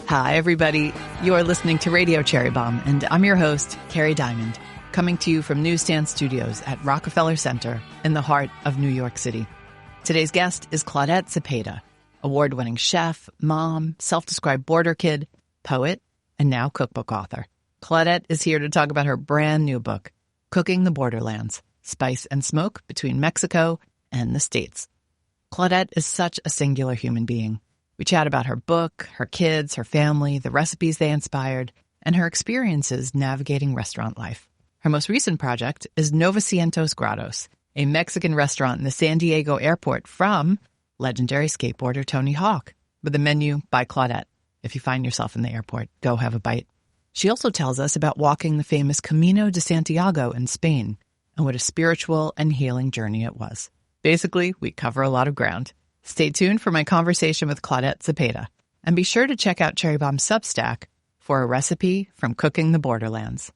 Hi, everybody. You are listening to Radio Cherry Bombe, and I'm your host, Kerry Diamond, coming to you from Newsstand Studios at Rockefeller Center in the heart of New York City. Today's guest is Claudette Zepeda, award-winning chef, mom, self-described border kid, poet, and now cookbook author. Claudette is here to talk about her brand new book, Cooking the Borderlands, Spice and Smoke Between Mexico and the States. Claudette is such a singular human being. We chat about her book, her kids, her family, the recipes they inspired, and her experiences navigating restaurant life. Her most recent project is Novecientos Grados, a Mexican restaurant in the San Diego airport from legendary skateboarder Tony Hawk, with a menu by Claudette. If you find yourself in the airport, go have a bite. She also tells us about walking the famous Camino de Santiago in Spain and what a spiritual and healing journey it was. Basically, we cover a lot of ground. Stay tuned for my conversation with Claudette Zepeda, and be sure to check out Cherry Bombe's Substack for a recipe from Cooking the Borderlands.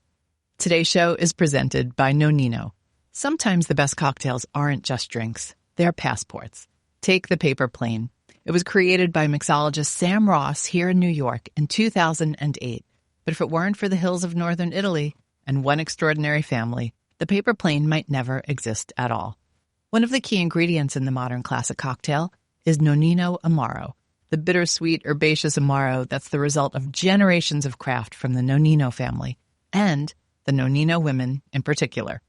Today's show is presented by Nonino. Sometimes the best cocktails aren't just drinks, they're passports. Take the paper plane. It was created by mixologist Sam Ross here in New York in 2008. But if it weren't for the hills of northern Italy and one extraordinary family, the paper plane might never exist at all. One of the key ingredients in the modern classic cocktail is Nonino Amaro, the bittersweet, herbaceous Amaro that's the result of generations of craft from the Nonino family, and the Nonino women in particular.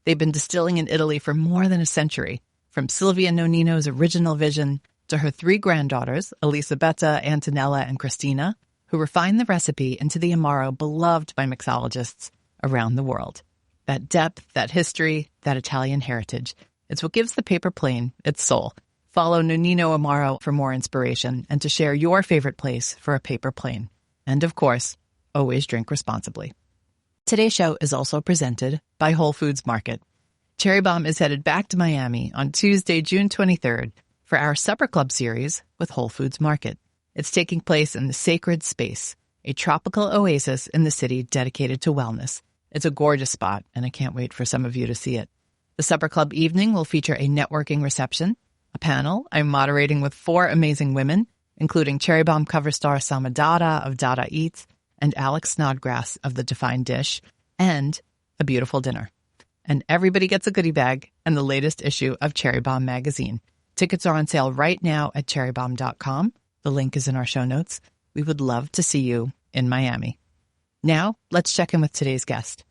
They've been distilling in Italy for more than a century, from Silvia Nonino's original vision to her three granddaughters, Elisabetta, Antonella, and Cristina, who refined the recipe into the Amaro beloved by mixologists around the world. That depth, that history, that Italian heritage, it's what gives the paper plane its soul. Follow Nonino Amaro for more inspiration and to share your favorite place for a paper plane. And of course, always drink responsibly. Today's show is also presented by Whole Foods Market. Cherry Bombe is headed back to Miami on Tuesday, June 23rd for our Supper Club series with Whole Foods Market. It's taking place in the Sacred Space, a tropical oasis in the city dedicated to wellness. It's a gorgeous spot, and I can't wait for some of you to see it. The Supper Club evening will feature a networking reception, a panel I'm moderating with four amazing women, including Cherry Bombe cover star Sama Dada of Dada Eats and Alex Snodgrass of The Defined Dish, and a beautiful dinner. And everybody gets a goodie bag and the latest issue of Cherry Bombe magazine. Tickets are on sale right now at cherrybombe.com. The link is in our show notes. We would love to see you in Miami. Now, let's check in with today's guest.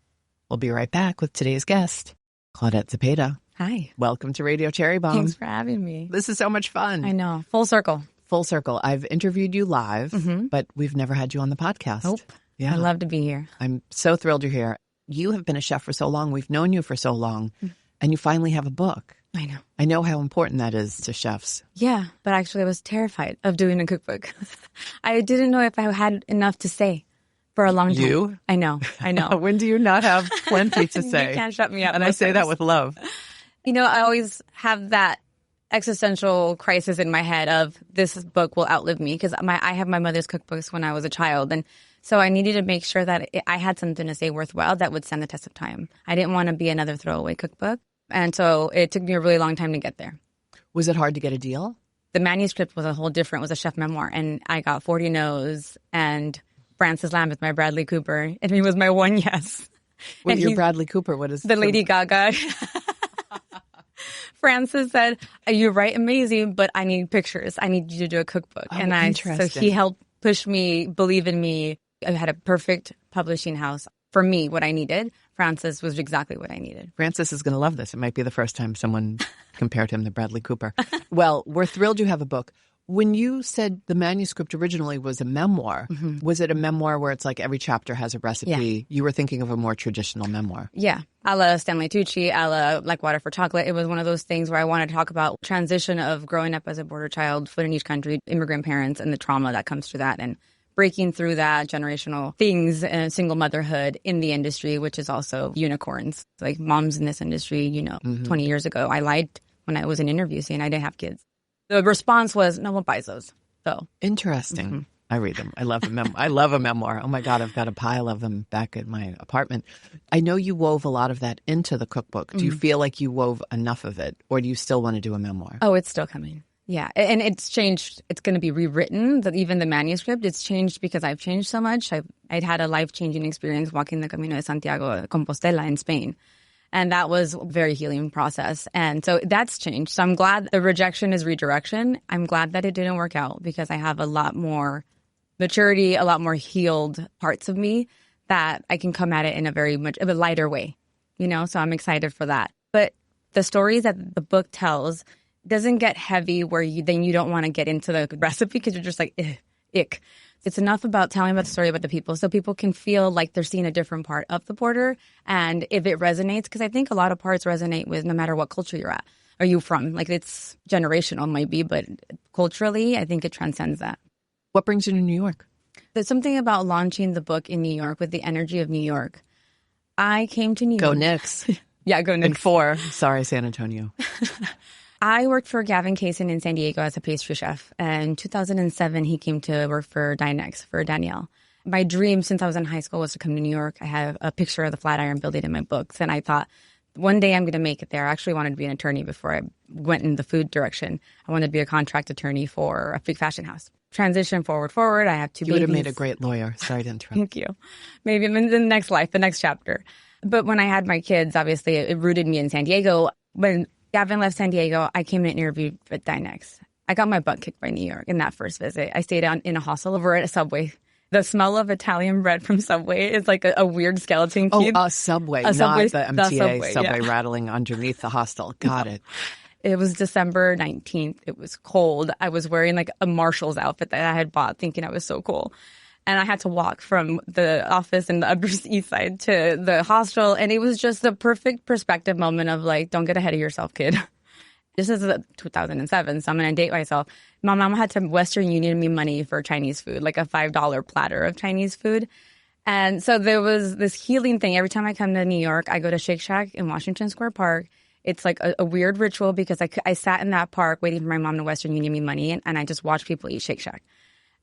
We'll be right back with today's guest, Claudette Zepeda. Hi. Welcome to Radio Cherry Bombe. Thanks for having me. This is so much fun. I know. Full circle. Full circle. I've interviewed you live, but we've never had you on the podcast. Nope. Yeah. I love to be here. I'm so thrilled you're here. You have been a chef for so long. We've known you for so long, and you finally have a book. I know. I know how important that is to chefs. Yeah, but actually I was terrified of doing a cookbook. I didn't know if I had enough to say for a long time. You? I know. When do you not have plenty to say? You can't shut me up. And I say that with love. You know, I always have that existential crisis in my head of this book will outlive me because I have my mother's cookbooks when I was a child. And so I needed to make sure that I had something to say worthwhile that would stand the test of time. I didn't want to be another throwaway cookbook. And so it took me a really long time to get there. Was it hard to get a deal? The manuscript was was a chef memoir. And I got 40 no's and Francis Lambeth, my Bradley Cooper, and he was my one yes. Wait, your Bradley Cooper, what is the Lady Gaga? Francis said, "You write amazing, but I need pictures. I need you to do a cookbook." Oh, interesting. So he helped push me, believe in me. I had a perfect publishing house for me, what I needed. Francis was exactly what I needed. Francis is going to love this. It might be the first time someone compared him to Bradley Cooper. Well, we're thrilled you have a book. When you said the manuscript originally was a memoir, was it a memoir where it's like every chapter has a recipe? Yeah. You were thinking of a more traditional memoir. Yeah. A la Stanley Tucci, a la Like Water for Chocolate. It was one of those things where I wanted to talk about transition of growing up as a border child, foot in each country, immigrant parents, and the trauma that comes through that, and breaking through that generational things and single motherhood in the industry, which is also unicorns. Like moms in this industry, 20 years ago, I lied when I was in interview saying I didn't have kids. The response was, no one buys those. So interesting. I read them. I love a memoir. I love a memoir. Oh my God, I've got a pile of them back at my apartment. I know you wove a lot of that into the cookbook. Do you feel like you wove enough of it, or do you still want to do a memoir? Oh, it's still coming. Yeah, and it's changed. It's going to be rewritten. Even the manuscript, it's changed because I've changed so much. I'd had a life-changing experience walking the Camino de Santiago, Compostela in Spain. And that was a very healing process. And so that's changed. So I'm glad the rejection is redirection. I'm glad that it didn't work out because I have a lot more maturity, a lot more healed parts of me that I can come at it in a very much of a lighter way, So I'm excited for that. But the stories that the book tells doesn't get heavy where you don't want to get into the recipe because you're just like, ick. It's enough about telling about the story about the people so people can feel like they're seeing a different part of the border. And if it resonates, because I think a lot of parts resonate with no matter what culture you're at. Are you from? Like it's generational maybe, but culturally, I think it transcends that. What brings you to New York? There's something about launching the book in New York with the energy of New York. I came to New York. Go Knicks. Yeah, go Knicks. In 4. Sorry, San Antonio. I worked for Gavin Kaysen in San Diego as a pastry chef. And in 2007, he came to work for Dynex, for Danielle. My dream since I was in high school was to come to New York. I have a picture of the Flatiron Building in my books. And I thought, one day I'm going to make it there. I actually wanted to be an attorney before I went in the food direction. I wanted to be a contract attorney for a big fashion house. Transition forward. I have 2 babies. You would have made a great lawyer. Sorry to interrupt. Thank you. Maybe in the next life, the next chapter. But when I had my kids, obviously, it rooted me in San Diego. When Gavin left San Diego, I came in and interviewed at Dynex. I got my butt kicked by New York in that first visit. I stayed in a hostel over at a Subway. The smell of Italian bread from Subway is like a weird skeleton key. Oh, a Subway, not the MTA Subway, Subway rattling underneath the hostel. Got it. It was December 19th. It was cold. I was wearing like a Marshall's outfit that I had bought thinking I was so cool. And I had to walk from the office in the Upper East Side to the hostel. And it was just the perfect perspective moment of like, don't get ahead of yourself, kid. This is 2007, so I'm going to date myself. My mom had to Western Union me money for Chinese food, like a $5 platter of Chinese food. And so there was this healing thing. Every time I come to New York, I go to Shake Shack in Washington Square Park. It's like a weird ritual because I sat in that park waiting for my mom to Western Union me money, and I just watched people eat Shake Shack.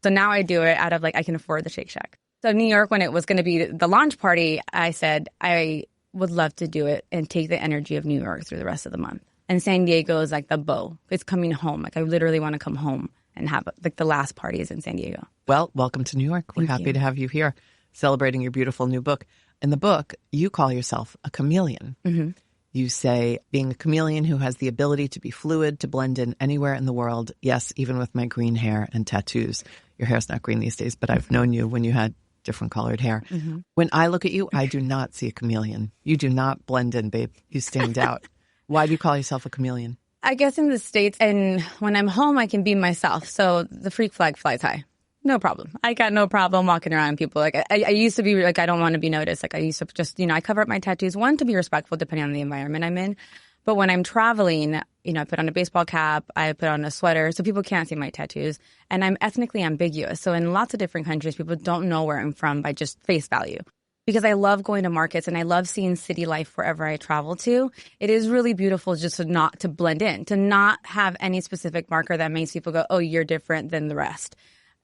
So now I do it out of like I can afford the Shake Shack. So New York, when it was going to be the launch party, I said I would love to do it and take the energy of New York through the rest of the month. And San Diego is like the bow. It's coming home. Like I literally want to come home and have like the last party is in San Diego. Well, welcome to New York. We're happy to have you here celebrating your beautiful new book. In the book, you call yourself a chameleon. Mm-hmm. You say being a chameleon who has the ability to be fluid, to blend in anywhere in the world. Yes, even with my green hair and tattoos. Your hair's not green these days, but I've known you when you had different colored hair. Mm-hmm. When I look at you, I do not see a chameleon. You do not blend in, babe. You stand out. Why do you call yourself a chameleon? I guess in the States, and when I'm home, I can be myself. So the freak flag flies high. No problem. I got no problem walking around people. Like I used to be like, I don't want to be noticed. Like I used to just, I cover up my tattoos. One, to be respectful depending on the environment I'm in. But when I'm traveling, I put on a baseball cap, I put on a sweater so people can't see my tattoos. And I'm ethnically ambiguous. So in lots of different countries, people don't know where I'm from by just face value. Because I love going to markets and I love seeing city life wherever I travel to. It is really beautiful just to blend in, to not have any specific marker that makes people go, oh, you're different than the rest.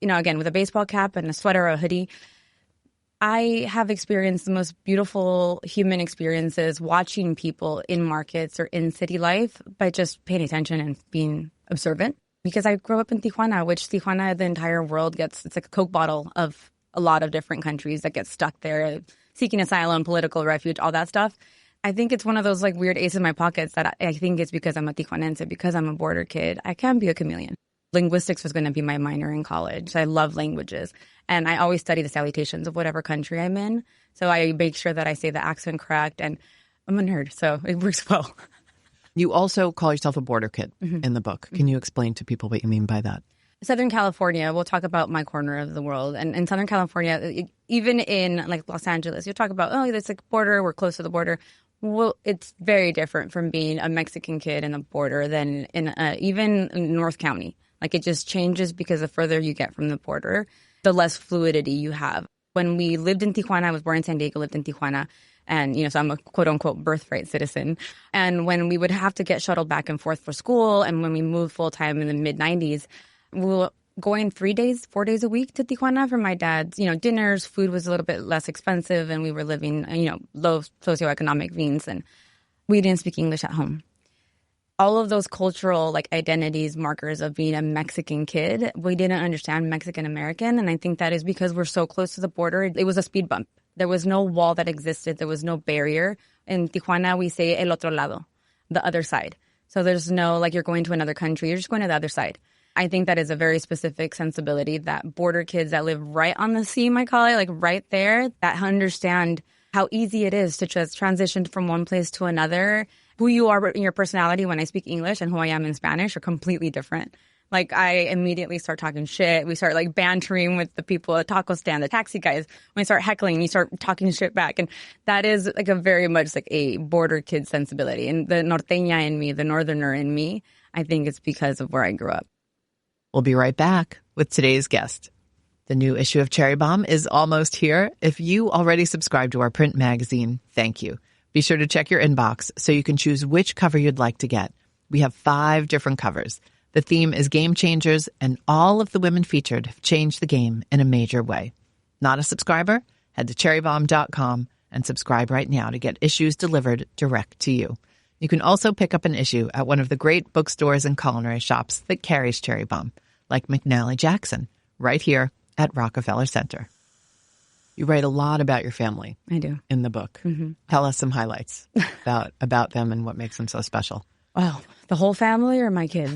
Again, with a baseball cap and a sweater or a hoodie, I have experienced the most beautiful human experiences watching people in markets or in city life by just paying attention and being observant. Because I grew up in Tijuana, which Tijuana, the entire world it's like a Coke bottle of a lot of different countries that get stuck there, seeking asylum, political refuge, all that stuff. I think it's one of those like weird ace in my pockets that I think it's because I'm a Tijuanense, because I'm a border kid. I can be a chameleon. Linguistics was going to be my minor in college. I love languages. And I always study the salutations of whatever country I'm in. So I make sure that I say the accent correct. And I'm a nerd, so it works well. You also call yourself a border kid in the book. Can you explain to people what you mean by that? Southern California, we'll talk about my corner of the world. And in Southern California, even in like Los Angeles, you talk about, oh, there's like border, we're close to the border. Well, it's very different from being a Mexican kid in the border than even in North County. Like it just changes because the further you get from the border, the less fluidity you have. When we lived in Tijuana, I was born in San Diego, lived in Tijuana. And, so I'm a quote unquote birthright citizen. And when we would have to get shuttled back and forth for school, and when we moved full time in the mid 90s, we were going 4 days a week to Tijuana for my dad's, dinners. Food was a little bit less expensive and we were living, low socioeconomic means, and we didn't speak English at home. all of those cultural like identities, markers of being a Mexican kid, we didn't understand Mexican American. And I think that is because we're so close to the border. It was a speed bump. There was no wall that existed. There was no barrier. In Tijuana, we say el otro lado, the other side. So there's no like you're going to another country. You're just going to the other side. I think that is a very specific sensibility that border kids that live right on the seam, I call it, like right there, that understand how easy it is to just transition from one place to another. Who you are in your personality when I speak English and who I am in Spanish are completely different. Like I immediately start talking shit. We start like bantering with the people at taco stand, the taxi guys. When I start heckling, you start talking shit back. And that is like a very much like a border kid sensibility. And the norteña in me, the northerner in me, I think it's because of where I grew up. We'll be right back with today's guest. The new issue of Cherry Bombe is almost here. If you already subscribe to our print magazine, thank you. Be sure to check your inbox so you can choose which cover you'd like to get. We have 5 different covers. The theme is game changers, and all of the women featured have changed the game in a major way. Not a subscriber? Head to cherrybombe.com and subscribe right now to get issues delivered direct to you. You can also pick up an issue at one of the great bookstores and culinary shops that carries Cherry Bombe, like McNally Jackson, right here at Rockefeller Center. You write a lot about your family. I do. In the book. Mm-hmm. Tell us some highlights about them and what makes them so special. Well, the whole family or my kids?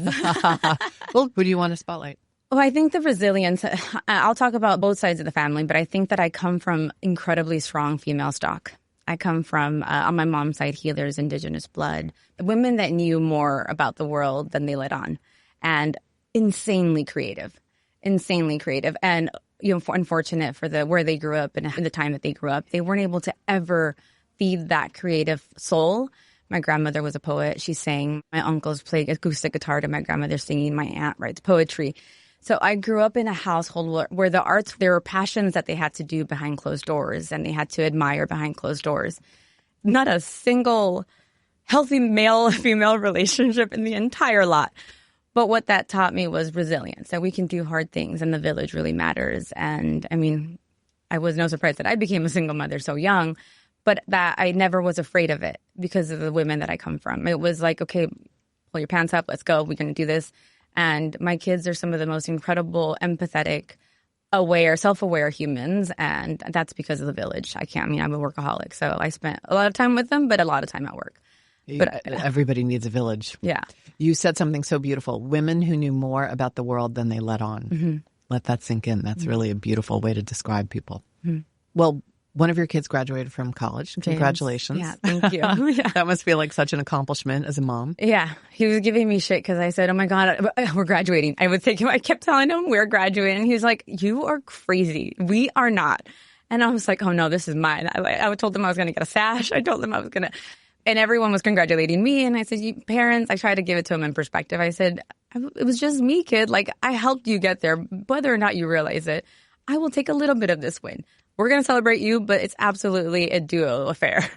Well, who do you want to spotlight? Well, I think the resilience, I'll talk about both sides of the family, but I think that I come from incredibly strong female stock. I come from, on my mom's side, healers, indigenous blood, women that knew more about the world than they let on, and insanely creative. And unfortunate for where they grew up and the time that they grew up, they weren't able to ever feed that creative soul. My grandmother was a poet. She sang. My uncles played acoustic guitar to my grandmother singing. My aunt writes poetry. So I grew up in a household where the arts, there were passions that they had to do behind closed doors and they had to admire behind closed doors. Not a single healthy male-female relationship in the entire lot. But what that taught me was resilience, that we can do hard things and the village really matters. And I mean, I was no surprise that I became a single mother so young, but that I never was afraid of it because of the women that I come from. It was like, okay, pull your pants up, let's go, we're going to do this. And my kids are some of the most incredible, empathetic, aware, self-aware humans. And that's because of the village. I'm a workaholic. So I spent a lot of time with them, but a lot of time at work. But everybody needs a village. Yeah. You said something so beautiful. Women who knew more about the world than they let on. Mm-hmm. Let that sink in. That's really a beautiful way to describe people. Mm-hmm. Well, one of your kids graduated from college. James. Congratulations. Yeah, thank you. Yeah. That must feel like such an accomplishment as a mom. Yeah. He was giving me shit because I said, oh my God, we're graduating. I kept telling him we're graduating. He was like, you are crazy. We are not. And I was like, oh no, this is mine. I told them I was going to get a sash. I told them I was going to. And everyone was congratulating me. And I said, you parents, I tried to give it to them in perspective. I said, it was just me, kid. Like, I helped you get there. Whether or not you realize it, I will take a little bit of this win. We're going to celebrate you, but it's absolutely a duo affair.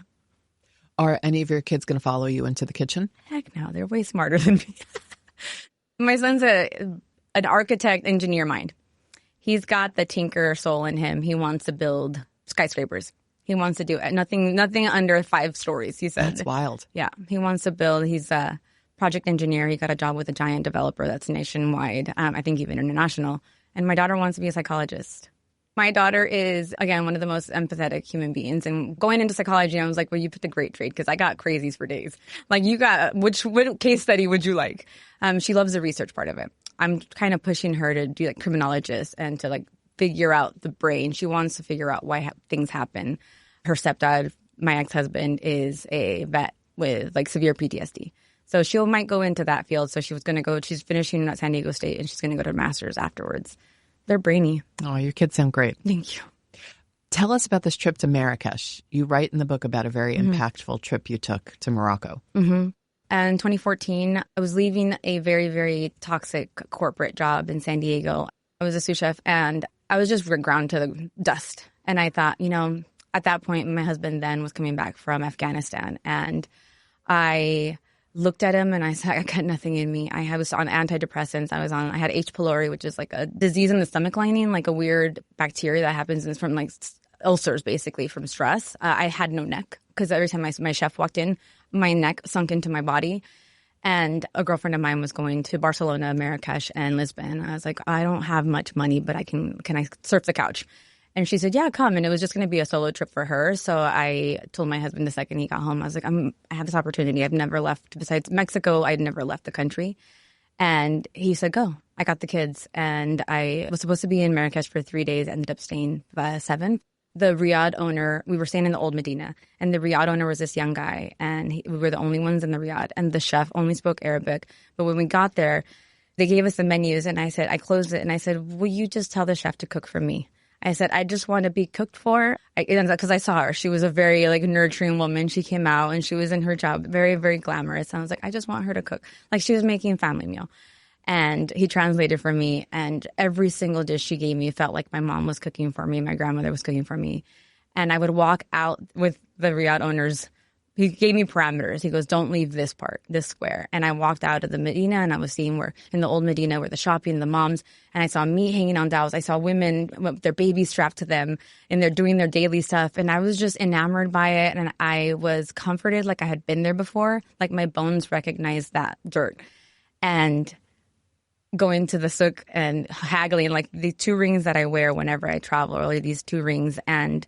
Are any of your kids going to follow you into the kitchen? Heck no. They're way smarter than me. My son's an architect, engineer mind. He's got the tinker soul in him. He wants to build skyscrapers. He wants to do nothing under 5 stories, he said. That's wild. Yeah. He wants to build. He's a project engineer. He got a job with a giant developer that's nationwide, I think even international. And my daughter wants to be a psychologist. My daughter is, again, one of the most empathetic human beings. And going into psychology, I was like, well, you picked a great trade because I got crazies for days. Like, you got, what case study would you like? She loves the research part of it. I'm kind of pushing her to do like criminologist and to like figure out the brain. She wants to figure out why things happen. Her stepdad, my ex-husband, is a vet with like severe PTSD. So she might go into that field. So she's finishing at San Diego State and she's going to go to a master's afterwards. They're brainy. Oh, your kids sound great. Thank you. Tell us about this trip to Marrakesh. You write in the book about a very impactful trip you took to Morocco. Mm-hmm. And in 2014, I was leaving a very, very toxic corporate job in San Diego. I was a sous chef and I was just ground to the dust. And I thought, at that point, my husband then was coming back from Afghanistan. And I looked at him and I said, I got nothing in me. I was on antidepressants. I had H. pylori, which is like a disease in the stomach lining, like a weird bacteria that happens from like ulcers, basically from stress. I had no neck because every time my chef walked in, my neck sunk into my body. And a girlfriend of mine was going to Barcelona, Marrakesh, and Lisbon. I was like, I don't have much money, but can I surf the couch? And she said, yeah, come. And it was just going to be a solo trip for her. So I told my husband the second he got home, I was like, I have this opportunity. I've never left. Besides Mexico, I'd never left the country. And he said, go. I got the kids. And I was supposed to be in Marrakesh for 3 days, ended up staying 7. The Riad owner, we were staying in the old Medina, and the Riad owner was this young guy, and we were the only ones in the Riad, and the chef only spoke Arabic. But when we got there, they gave us the menus, and I closed it, and I said, will you just tell the chef to cook for me? I said, I just want to be cooked for, because I saw her. She was a very nurturing woman. She came out, and she was in her job, very, very glamorous. And I was like, I just want her to cook. She was making a family meal. And he translated for me, and every single dish she gave me felt like my mom was cooking for me, my grandmother was cooking for me. And I would walk out with the Riad owners. He gave me parameters. He goes, don't leave this part, this square. And I walked out of the Medina, and I was seeing where in the old Medina where the shopping, the moms, and I saw meat hanging on dowels. I saw women with their babies strapped to them, and they're doing their daily stuff. And I was just enamored by it, and I was comforted like I had been there before. Like my bones recognized that dirt. And going to the souk and haggling, the 2 rings that I wear whenever I travel, are these 2 rings. And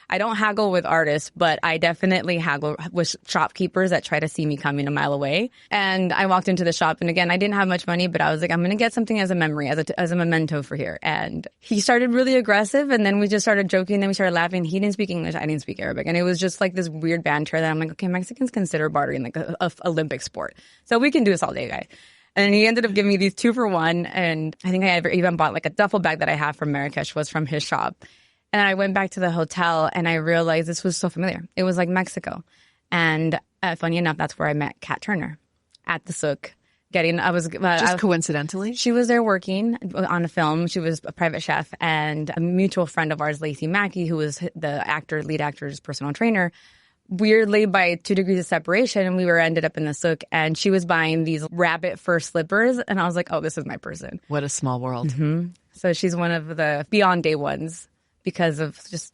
I don't haggle with artists, but I definitely haggle with shopkeepers that try to see me coming a mile away. And I walked into the shop, and again, I didn't have much money, but I was like, I'm going to get something as a memory, as a memento for here. And he started really aggressive, and then we just started joking, then we started laughing. He didn't speak English, I didn't speak Arabic. And it was just this weird banter that I'm like, okay, Mexicans consider bartering a Olympic sport. So we can do this all day, guys. And he ended up giving me these 2 for 1. And I think I even bought a duffel bag that I have from Marrakesh was from his shop. And I went back to the hotel, and I realized this was so familiar. It was like Mexico. And funny enough, that's where I met Kat Turner at the souk. Just coincidentally? She was there working on a film. She was a private chef. And a mutual friend of ours, Lacey Mackey, who was the lead actor's personal trainer, weirdly, by 2 degrees of separation, we ended up in the souk, and she was buying these rabbit fur slippers, and I was like, oh, this is my person. What a small world. Mm-hmm. So she's one of the beyond day ones because of just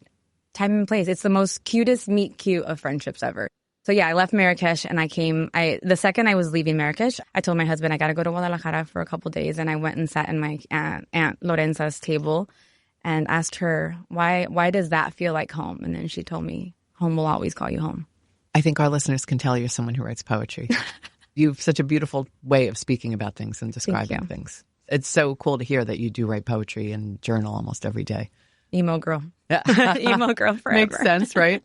time and place. It's the most cutest meet cute of friendships ever. So yeah, I left Marrakesh, and the second I was leaving Marrakesh, I told my husband I got to go to Guadalajara for a couple days, and I went and sat in my Aunt Lorenza's table and asked her, why does that feel like home? And then she told me, home will always call you home. I think our listeners can tell you're someone who writes poetry. You have such a beautiful way of speaking about things and describing things. It's so cool to hear that you do write poetry and journal almost every day. Emo girl. Emo girl forever. Makes sense, right?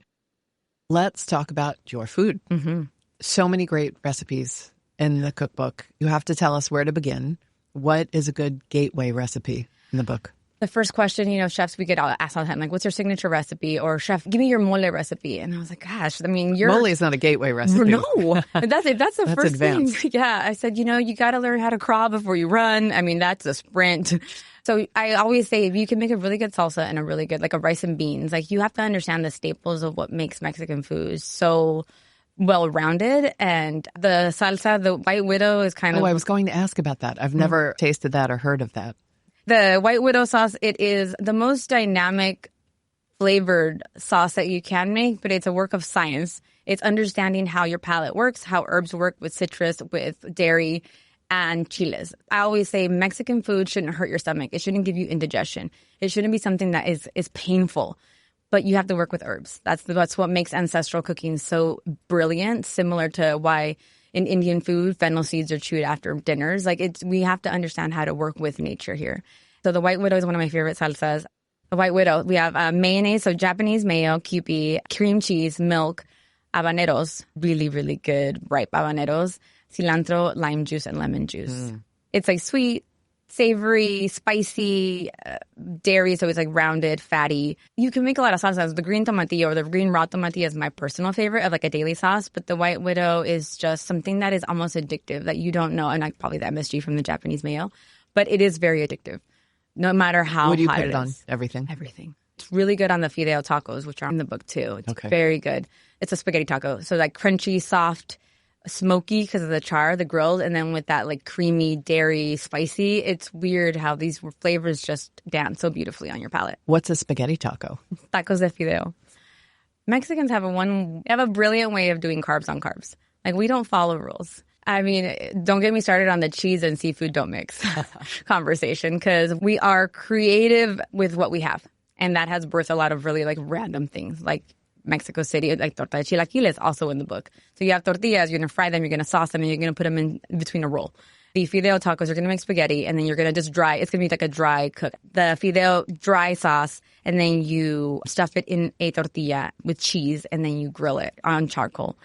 Let's talk about your food. Mm-hmm. So many great recipes in the cookbook. You have to tell us where to begin. What is a good gateway recipe in the book? The first question, chefs, we get asked all the time, what's your signature recipe? Or chef, give me your mole recipe. And I was like, gosh, mole is not a gateway recipe. No, that's the first advanced thing. Yeah, I said, you got to learn how to crawl before you run. That's a sprint. So I always say, if you can make a really good salsa and a really good, a rice and beans, you have to understand the staples of what makes Mexican food so well-rounded. And the salsa, the White Widow is kind of... Oh, I was going to ask about that. I've never tasted that or heard of that. The White Widow sauce, it is the most dynamic flavored sauce that you can make, but it's a work of science. It's understanding how your palate works, how herbs work with citrus, with dairy, and chiles. I always say Mexican food shouldn't hurt your stomach. It shouldn't give you indigestion. It shouldn't be something that is painful, but you have to work with herbs. That's what makes ancestral cooking so brilliant, similar to why in Indian food, fennel seeds are chewed after dinners. We have to understand how to work with nature here. So the White Widow is one of my favorite salsas. The White Widow, we have mayonnaise, so Japanese mayo, Kewpie, cream cheese, milk, habaneros, really, really good ripe habaneros, cilantro, lime juice, and lemon juice. It's sweet, savory, spicy, dairy, so it's rounded, fatty. You can make a lot of sauces. The green tomatillo or the green raw tomatillo is my personal favorite of a daily sauce, but the White Widow is just something that is almost addictive that you don't know, and probably the MSG from the Japanese mayo, but it is very addictive, no matter how hot it is. What do you put it on? Everything? Everything. It's really good on the fideo tacos, which are in the book too. It's very good. It's a spaghetti taco, so crunchy, soft, smoky because of the char, the grilled, and then with that creamy, dairy, spicy. It's weird how these flavors just dance so beautifully on your palate. What's a spaghetti taco? Tacos de fideo. Mexicans have a brilliant way of doing carbs on carbs. We don't follow rules. I mean, don't get me started on the cheese and seafood don't mix conversation, because we are creative with what we have. And that has birthed a lot of really like random things, like Mexico City, like torta de chilaquiles, also in the book. So you have tortillas, you're going to fry them, you're going to sauce them, and you're going to put them in between a roll. The fideo tacos, you're going to make spaghetti, and then you're going to just dry. It's going to be like a dry cook. The fideo dry sauce, and then you stuff it in a tortilla with cheese, and then you grill it on charcoal.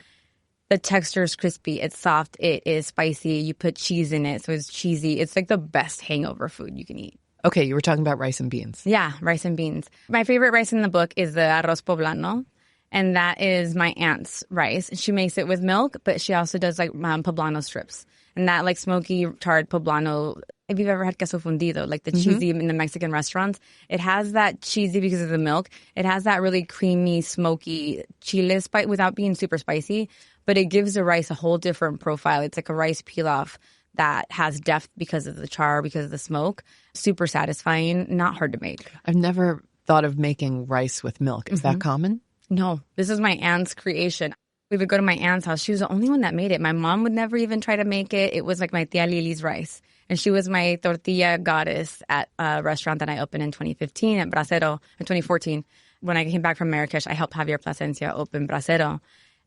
The texture is crispy. It's soft. It is spicy. You put cheese in it, so it's cheesy. It's like the best hangover food you can eat. Okay, you were talking about rice and beans. Yeah, rice and beans. My favorite rice in the book is the arroz poblano, and that is my aunt's rice. She makes it with milk, but she also does like poblano strips. And that like smoky charred poblano, if you've ever had queso fundido, like the cheesy in the Mexican restaurants, it has that cheesy because of the milk. It has that really creamy, smoky chile spice without being super spicy. But it gives the rice a whole different profile. It's like a rice pilaf that has depth because of the char, because of the smoke. Super satisfying, not hard to make. I've never thought of making rice with milk. Is that common? No, this is my aunt's creation. We would go to my aunt's house. She was the only one that made it. My mom would never even try to make it. It was like my tia Lili's rice. And she was my tortilla goddess at a restaurant that I opened in 2015 at Bracero, in 2014. When I came back from Marrakesh, I helped Javier Plasencia open Bracero.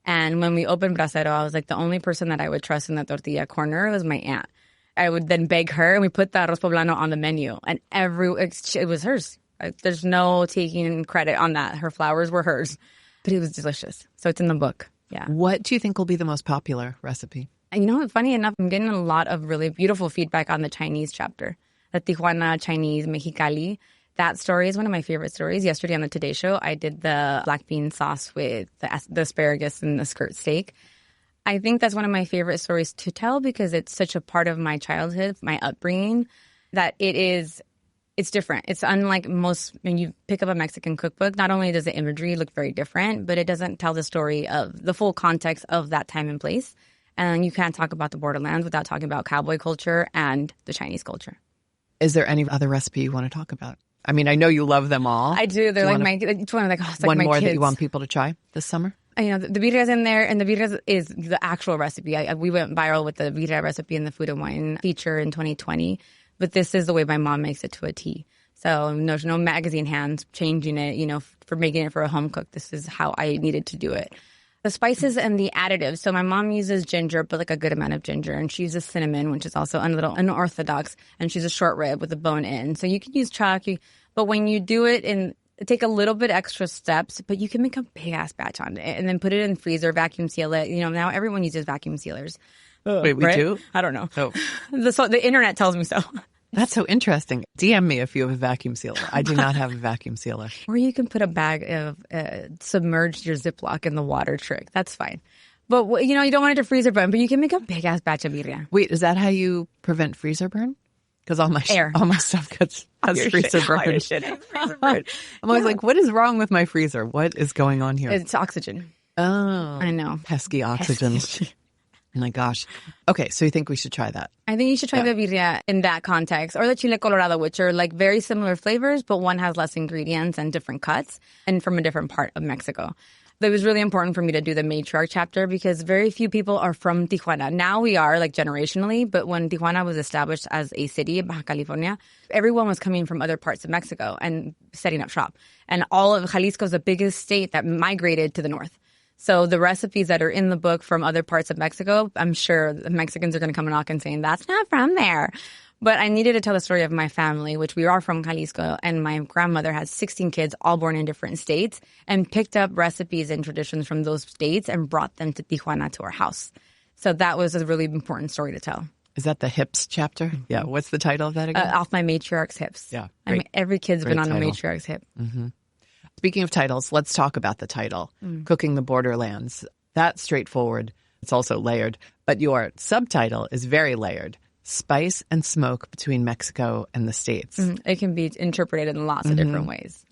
And when we opened Bracero, I was like, the only person that I would trust in the tortilla corner was my aunt. I would then beg her, and we put the arroz poblano on the menu. And it was hers. There's no taking credit on that. Her flowers were hers. But it was delicious. So it's in the book. Yeah. What do you think will be the most popular recipe? And you know, funny enough, I'm getting a lot of really beautiful feedback on the Chinese chapter. The Tijuana, Chinese, Mexicali. That story is one of my favorite stories. Yesterday on the Today Show, I did the black bean sauce with the asparagus and the skirt steak. I think that's one of my favorite stories to tell because it's such a part of my childhood, my upbringing, that it's different. It's unlike most, when you pick up a Mexican cookbook, not only does the imagery look very different, but it doesn't tell the story of the full context of that time and place. And you can't talk about the Borderlands without talking about cowboy culture and the Chinese culture. Is there any other recipe you want to talk about? I mean, I know you love them all. I do. They're each one, like, oh, it's like one my more kids. that you want people to try this summer? You know, the birria's in there, and the birria is the actual recipe. We went viral with the birria recipe in the Food and Wine feature in 2020, but this is the way my mom makes it to a T. So there's no magazine hands changing it, you know, for making it for a home cook. This is how I needed to do it. The spices and the additives. So my mom uses ginger, but like a good amount of ginger. And she uses cinnamon, which is also a little unorthodox. And she's a short rib with a bone in. So you can use chuck. But when you do it, take a little bit extra steps, but you can make a big ass batch on it and then put it in the freezer, vacuum seal it. You know, now everyone uses vacuum sealers. Wait, we do? I don't know. Oh. The internet tells me so. That's so interesting. DM me if you have a vacuum sealer. I do not have a vacuum sealer. Or you can put a bag of submerged your Ziploc in the water trick. That's fine. But, you know, you don't want it to freezer burn, but you can make a big ass batch of birria. Wait, is that how you prevent freezer burn? Because all my stuff has freezer burn. I'm always like, what is wrong with my freezer? What is going on here? It's oxygen. Oh. I know. Pesky oxygen. Oh my gosh. Okay, so you think we should try that? I think you should try the birria in that context, or the chile colorado, which are like very similar flavors, but one has less ingredients and different cuts and from a different part of Mexico. It was really important for me to do the matriarch chapter because very few people are from Tijuana. Now we are, like, generationally, but when Tijuana was established as a city in Baja California, everyone was coming from other parts of Mexico and setting up shop. And all of Jalisco is the biggest state that migrated to the north. So the recipes that are in the book from other parts of Mexico, I'm sure the Mexicans are going to come and knock and saying, that's not from there. But I needed to tell the story of my family, which we are from Jalisco, and my grandmother had 16 kids, all born in different states, and picked up recipes and traditions from those states and brought them to Tijuana to our house. So that was a really important story to tell. Is that the hips chapter? Yeah. What's the title of that again? Off My Matriarch's Hips. Yeah. I mean, every kid's been on a matriarch's hip. Mm-hmm. Speaking of titles, let's talk about the title, Cooking the Borderlands. That's straightforward. It's also layered. But your subtitle is very layered. Spice and smoke between Mexico and the States. It can be interpreted in lots of different ways.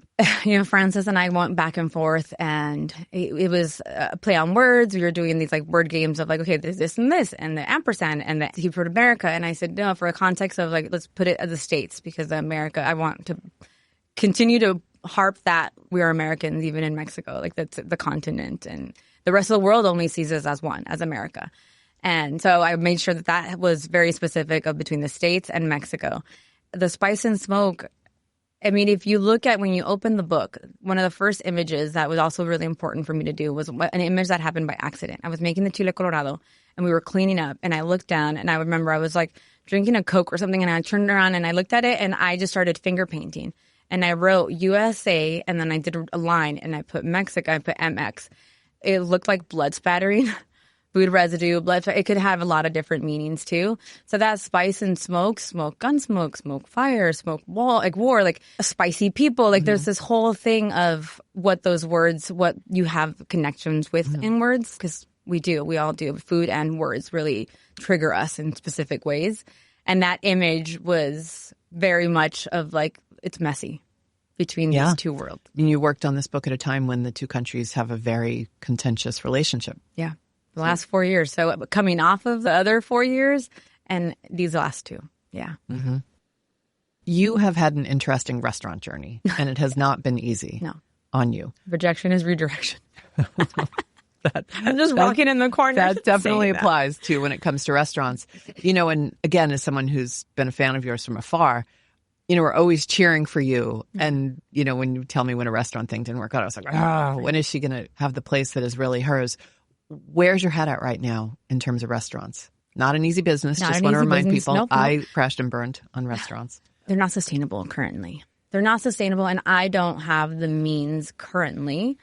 You know, Francis and I went back and forth, and it was a play on words. We were doing these like word games of like, okay, there's this and this, and the ampersand, and the Hebrew America. And I said, no, for a context of like, let's put it as the States, because the America, I want to continue to harp that we are Americans even in Mexico. Like, that's the continent, and the rest of the world only sees us as one, as America. And so I made sure that that was very specific of between the States and Mexico. The spice and smoke, I mean, if you look at when you open the book, one of the first images that was also really important for me to do was an image that happened by accident. I was making the chile colorado and we were cleaning up and I looked down and I remember I was like drinking a Coke or something and I turned around and I looked at it and I just started finger painting. And I wrote USA and then I did a line and I put Mexico, I put MX. It looked like blood spattering. Food residue, blood, it could have a lot of different meanings too. So that spice and smoke, smoke gun smoke, smoke fire, smoke wall, like war, like spicy people. Like there's this whole thing of what those words, what you have connections with in words, because we all do. Food and words really trigger us in specific ways. And that image was very much of like, it's messy between these two worlds. And you worked on this book at a time when the two countries have a very contentious relationship. Yeah. The last 4 years. So coming off of the other 4 years and these last two. Yeah. Mm-hmm. You have had an interesting restaurant journey and it has not been easy on you. Rejection is redirection. I'm just walking in the corner. That definitely applies to when it comes to restaurants. You know, and again, as someone who's been a fan of yours from afar, you know, we're always cheering for you. And, you know, when you tell me when a restaurant thing didn't work out, I was like, when is she going to have the place that is really hers? Where's your head at right now in terms of restaurants? Not an easy business. Just want to remind people, nope. I crashed and burned on restaurants. They're not sustainable currently. They're not sustainable, and I don't have the means currently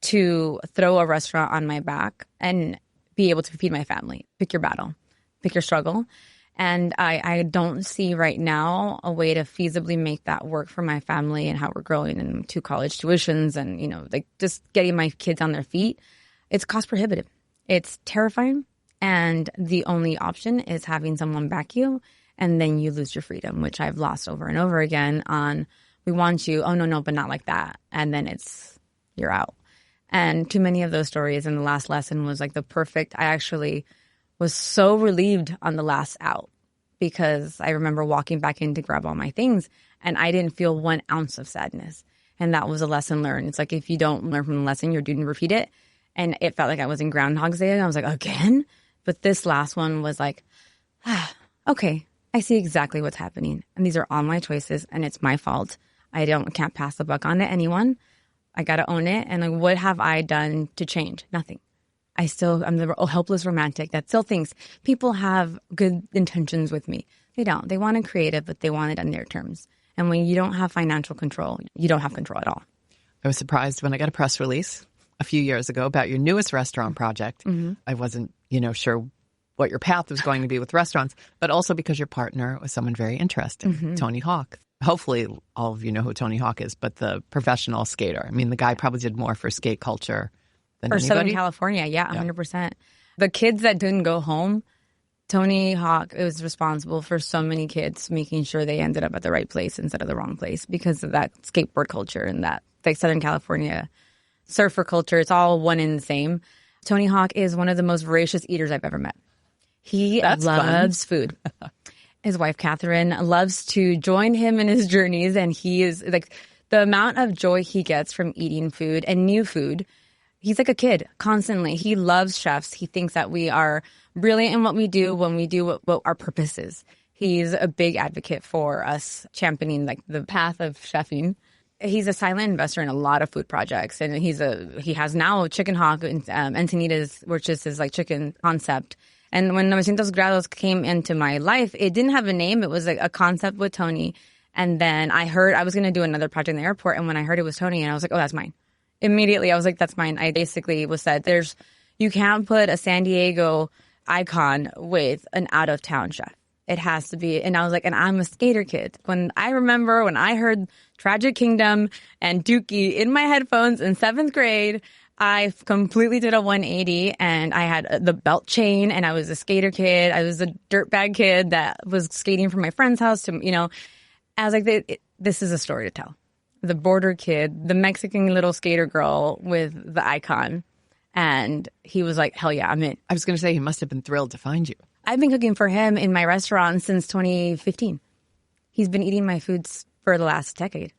to throw a restaurant on my back and be able to feed my family. Pick your battle. Pick your struggle. And I don't see right now a way to feasibly make that work for my family and how we're growing and 2 college tuitions and, you know, like just getting my kids on their feet. It's cost prohibitive. It's terrifying. And the only option is having someone back you and then you lose your freedom, which I've lost over and over again on, we want you, oh, no, but not like that. And then you're out. And too many of those stories. And the last lesson was like the perfect, I actually was so relieved on the last out because I remember walking back in to grab all my things and I didn't feel 1 ounce of sadness. And that was a lesson learned. It's like if you don't learn from the lesson, you're doomed to repeat it. And it felt like I was in Groundhog's Day. I was like, again? But this last one was like, okay, I see exactly what's happening. And these are all my choices and it's my fault. I can't pass the buck on to anyone. I got to own it. And like, what have I done to change? Nothing. I'm the helpless romantic that still thinks people have good intentions with me. They don't. They want it creative, but they want it on their terms. And when you don't have financial control, you don't have control at all. I was surprised when I got a press release a few years ago about your newest restaurant project. Mm-hmm. I wasn't, sure what your path was going to be with restaurants, but also because your partner was someone very interesting, Tony Hawk. Hopefully all of you know who Tony Hawk is, but the professional skater. I mean, the guy probably did more for skate culture than anybody. Southern California, yeah, 100%. The kids that didn't go home, Tony Hawk was responsible for so many kids making sure they ended up at the right place instead of the wrong place because of that skateboard culture and that like Southern California surfer culture. It's all one and the same. Tony Hawk is one of the most voracious eaters I've ever met. He loves food. His wife, Catherine, loves to join him in his journeys. And he is like the amount of joy he gets from eating food and new food. He's like a kid constantly. He loves chefs. He thinks that we are brilliant in what we do when we do what our purpose is. He's a big advocate for us championing like the path of chefing. He's a silent investor in a lot of food projects, and he has now Chicken Hawk and Antonitas, which is his like chicken concept. And when 900 Grados came into my life, it didn't have a name. It was like a concept with Tony. And then I heard I was going to do another project in the airport, and when I heard it was Tony, and I was like, oh, that's mine. Immediately, I was like, that's mine. I basically was said, you can't put a San Diego icon with an out-of-town chef. It has to be. And I was like, and I'm a skater kid. When I heard Tragic Kingdom and Dookie in my headphones in 7th grade, I completely did a 180 and I had the belt chain and I was a skater kid. I was a dirtbag kid that was skating from my friend's house to, I was like, this is a story to tell. The border kid, the Mexican little skater girl with the icon. And he was like, hell yeah, I'm in. I was going to say, he must have been thrilled to find you. I've been cooking for him in my restaurant since 2015. He's been eating my foods for the last decade.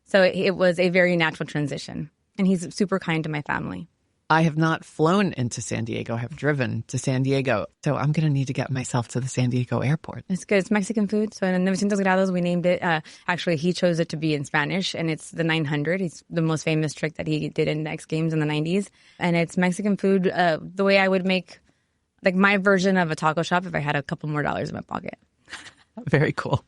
So it was a very natural transition. And he's super kind to my family. I have not flown into San Diego. I have driven to San Diego. So I'm going to need to get myself to the San Diego airport. It's good. It's Mexican food. So in 900 grados, we named it. Actually, he chose it to be in Spanish, and it's the 900. It's the most famous trick that he did in X Games in the 90s. And it's Mexican food the way I would make like my version of a taco shop if I had a couple more dollars in my pocket. Very cool.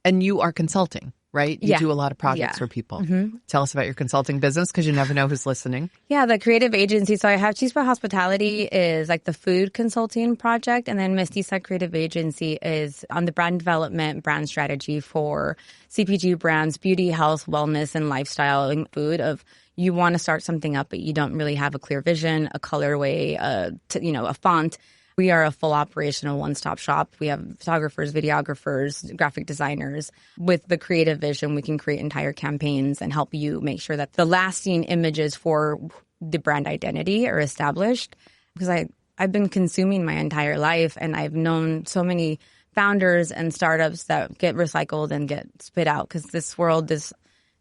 And you are consulting, right? You do a lot of projects for people. Tell us about your consulting business, because you never know who's listening. Yeah, the creative agency. So I have Chispa Hospitality is like the food consulting project. And then Mestiza Creative Agency is on the brand development, brand strategy for CPG brands, beauty, health, wellness, and lifestyle and food of you want to start something up, but you don't really have a clear vision, a colorway, a font. We are a full operational one-stop shop. We have photographers, videographers, graphic designers. With the creative vision, we can create entire campaigns and help you make sure that the lasting images for the brand identity are established. Because I've been consuming my entire life, and I've known so many founders and startups that get recycled and get spit out, because this world is,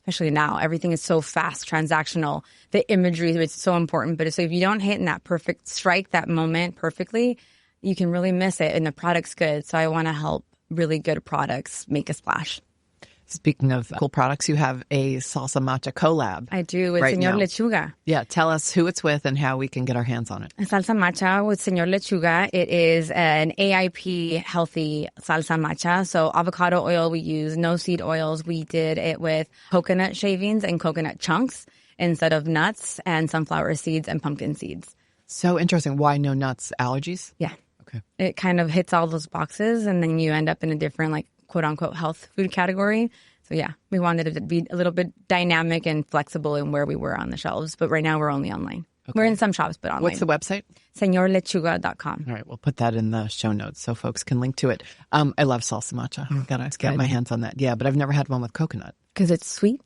especially now, everything is so fast, transactional. The imagery is so important. But so if you don't hit in that perfect strike, that moment perfectly, you can really miss it. And the product's good. So I want to help really good products make a splash. Speaking of cool products, you have a salsa matcha collab. I do, with right Señor now. Lechuga. Yeah, tell us who it's with and how we can get our hands on it. Salsa matcha with Señor Lechuga. It is an AIP healthy salsa matcha. So avocado oil we use, no seed oils. We did it with coconut shavings and coconut chunks instead of nuts, and sunflower seeds and pumpkin seeds. So interesting. Why no nuts? Allergies? Yeah. Okay. It kind of hits all those boxes, and then you end up in a different, like, quote unquote health food category. So yeah, we wanted it to be a little bit dynamic and flexible in where we were on the shelves. But right now we're only online. Okay. We're in some shops, but online. What's the website? SeñorLechuga.com. All right, we'll put that in the show notes so folks can link to it. I love salsa matcha. I've got to get my hands on that. Yeah, but I've never had one with coconut. Because it's sweet.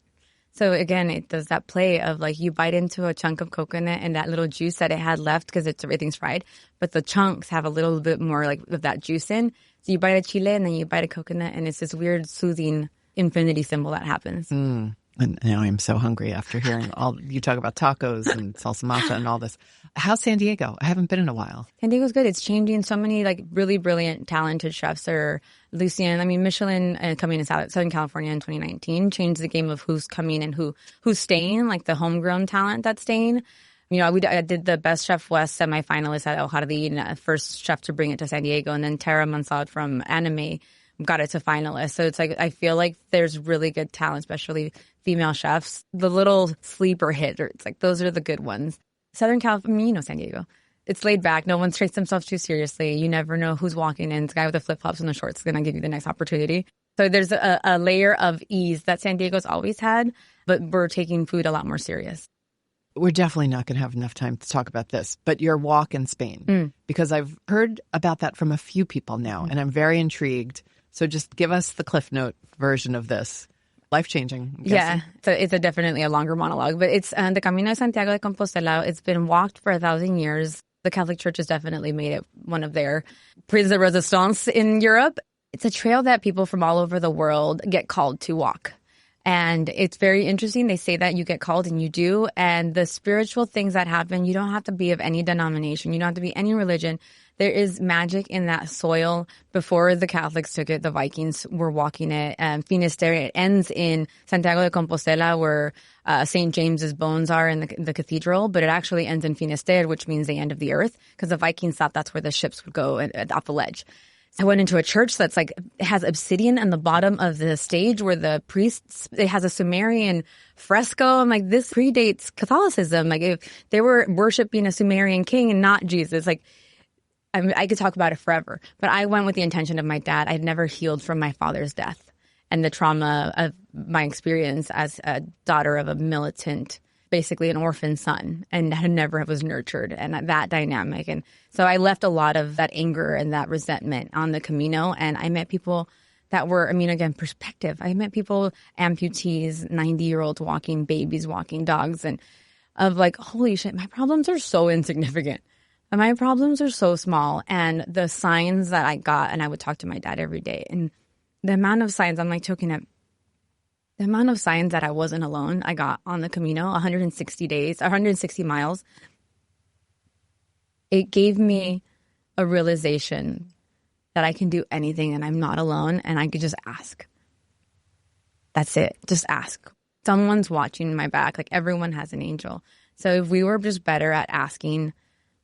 So again, it does that play of like you bite into a chunk of coconut and that little juice that it had left because everything's fried, but the chunks have a little bit more like of that juice in. So you bite a chile and then you bite a coconut, and it's this weird soothing infinity symbol that happens. And now I'm so hungry after hearing all you talk about tacos and salsa matcha and all this. How's San Diego? I haven't been in a while. San Diego's good. It's changing. So many like really brilliant, talented chefs are Lucien. I mean, Michelin coming to Southern California in 2019 changed the game of who's coming and who's staying, like the homegrown talent that's staying. You know, I did the Best Chef West semifinalist at El Jardín, first chef to bring it to San Diego, and then Tara Mansad from Anime got it to finalists. So it's like I feel like there's really good talent, especially female chefs. The little sleeper hit, or it's like those are the good ones. Southern California, you know, San Diego. It's laid back. No one takes themselves too seriously. You never know who's walking in. The guy with the flip-flops and the shorts is going to give you the next opportunity. So there's a layer of ease that San Diego's always had, but we're taking food a lot more serious. We're definitely not going to have enough time to talk about this, but your walk in Spain, because I've heard about that from a few people now, and I'm very intrigued. So just give us the Cliff Note version of this. Life-changing. Yeah, so it's definitely a longer monologue, but it's the Camino de Santiago de Compostela. It's been walked for 1,000 years. The Catholic Church has definitely made it one of their prise de resistance in Europe. It's a trail that people from all over the world get called to walk. And it's very interesting. They say that you get called and you do. And the spiritual things that happen, you don't have to be of any denomination. You don't have to be any religion. There is magic in that soil. Before the Catholics took it, the Vikings were walking it. Finisterre, it ends in Santiago de Compostela, where St. James's bones are in the cathedral. But it actually ends in Finisterre, which means the end of the earth, because the Vikings thought that's where the ships would go off the ledge. I went into a church that's like, it has obsidian on the bottom of the stage where the priests, it has a Sumerian fresco. I'm like, this predates Catholicism. Like, if they were worshiping a Sumerian king and not Jesus, like, I mean, I could talk about it forever. But I went with the intention of my dad. I'd never healed from my father's death and the trauma of my experience as a daughter of a militant, basically an orphan son, and never was nurtured, and that dynamic. And so I left a lot of that anger and that resentment on the Camino, and I met people that were, I mean, again, perspective. I met people, amputees, 90-year-olds walking, babies walking, dogs, and of like, holy shit, my problems are so insignificant. And my problems are so small. And the signs that I got, and I would talk to my dad every day, and the amount of signs, I'm like choking up. The amount of signs that I wasn't alone, I got on the Camino, 160 days, 160 miles. It gave me a realization that I can do anything and I'm not alone and I could just ask. That's it. Just ask. Someone's watching my back. Like, everyone has an angel. So if we were just better at asking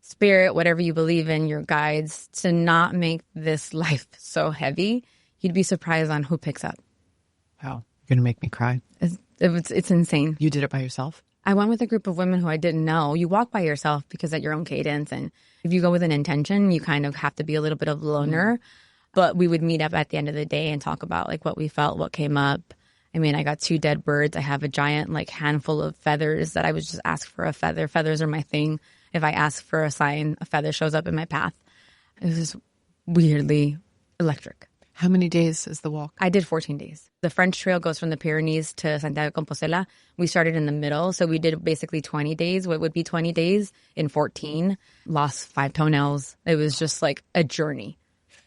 spirit, whatever you believe in, your guides, to not make this life so heavy, you'd be surprised on who picks up. Wow. You're going to make me cry. It's insane. You did it by yourself? I went with a group of women who I didn't know. You walk by yourself because at your own cadence. And if you go with an intention, you kind of have to be a little bit of a loner. But we would meet up at the end of the day and talk about like what we felt, what came up. I mean, I got 2 dead birds. I have a giant like handful of feathers that I would just ask for a feather. Feathers are my thing. If I ask for a sign, a feather shows up in my path. It was just weirdly electric. How many days is the walk? I did 14 days. The French trail goes from the Pyrenees to Santiago de Compostela. We started in the middle, so we did basically 20 days. What would be 20 days in 14. Lost 5 toenails. It was just like a journey.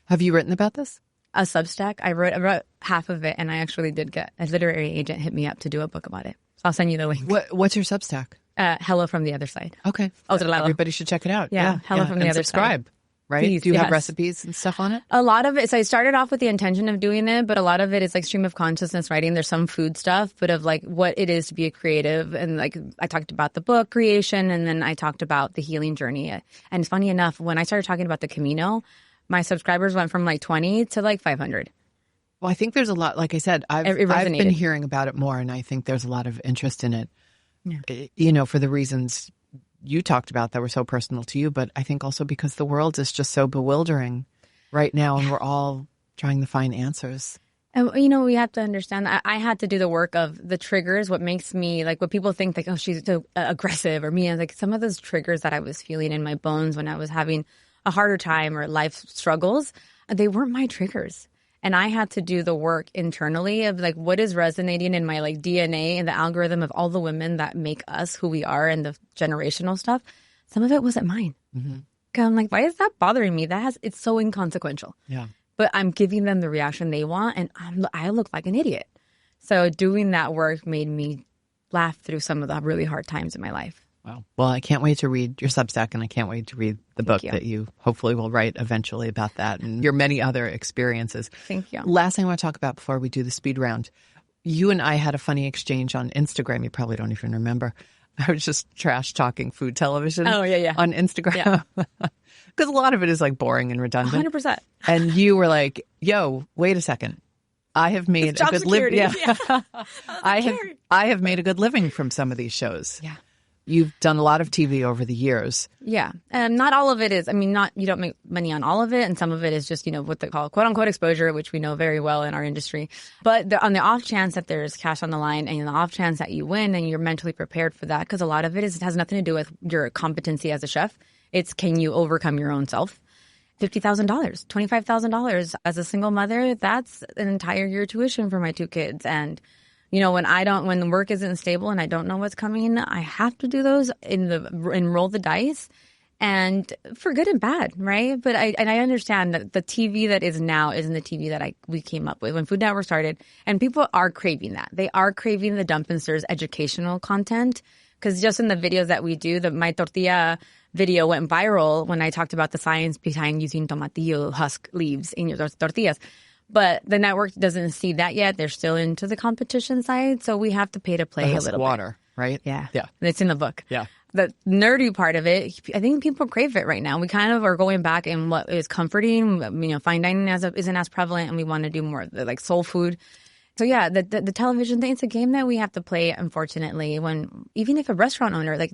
Have you written about this? A Substack. I wrote half of it, and I actually did get a literary agent hit me up to do a book about it. So I'll send you the link. What's your Substack? Hello from the Other Side. Okay. Everybody should check it out. Yeah. Hello from the Other subscribe. Side. Right? Please, Do you have yes. recipes and stuff on it? A lot of it. So I started off with the intention of doing it, but a lot of it is like stream of consciousness writing. There's some food stuff, but of like what it is to be a creative. And like I talked about the book creation, and then I talked about the healing journey. And funny enough, when I started talking about the Camino, my subscribers went from like 20 to like 500. Well, I think there's a lot, like I said, I've been hearing about it more, and I think there's a lot of interest in it, you know, for the reasons you talked about that were so personal to you, but I think also because the world is just so bewildering right now, and we're all trying to find answers. And, you know, we have to understand that I had to do the work of the triggers, what makes me, like, what people think, like, oh, she's so aggressive, or me. And like some of those triggers that I was feeling in my bones when I was having a harder time or life struggles, they weren't my triggers. And I had to do the work internally of like what is resonating in my like DNA and the algorithm of all the women that make us who we are and the generational stuff. Some of it wasn't mine. Mm-hmm. I'm like, why is that bothering me? It's so inconsequential. Yeah. But I'm giving them the reaction they want, and I look like an idiot. So doing that work made me laugh through some of the really hard times in my life. Wow. Well, I can't wait to read your Substack, and I can't wait to read the book that you hopefully will write eventually about that and your many other experiences. Thank you. Last thing I want to talk about before we do the speed round. You and I had a funny exchange on Instagram. You probably don't even remember. I was just trash talking food television on Instagram. Because a lot of it is like boring and redundant. 100%. And you were like, yo, wait a second. I have made a good living. Yeah. I have made a good living from some of these shows. Yeah. You've done a lot of TV over the years. Yeah. And not all of it is, you don't make money on all of it. And some of it is just, what they call quote unquote exposure, which we know very well in our industry. But on the off chance that there's cash on the line and the off chance that you win and you're mentally prepared for that, because a lot of it has nothing to do with your competency as a chef. It's can you overcome your own self? $50,000, $25,000 as a single mother, that's an entire year tuition for my 2 kids. And when the work isn't stable and I don't know what's coming, I have to do those and roll the dice, and for good and bad, right? But I understand that the TV that is now isn't the TV that we came up with when Food Network started, and people are craving that. They are craving the Dump and Stir's educational content, because just in the videos that we do, my tortilla video went viral when I talked about the science behind using tomatillo husk leaves in your tortillas. But the network doesn't see that yet. They're still into the competition side. So we have to pay to play a little water, bit. Right? Yeah. Yeah. It's in the book. Yeah. The nerdy part of it, I think people crave it right now. We kind of are going back in what is comforting. Fine dining isn't as prevalent, and we want to do more like soul food. So yeah, the television thing, it's a game that we have to play, unfortunately, even if a restaurant owner, like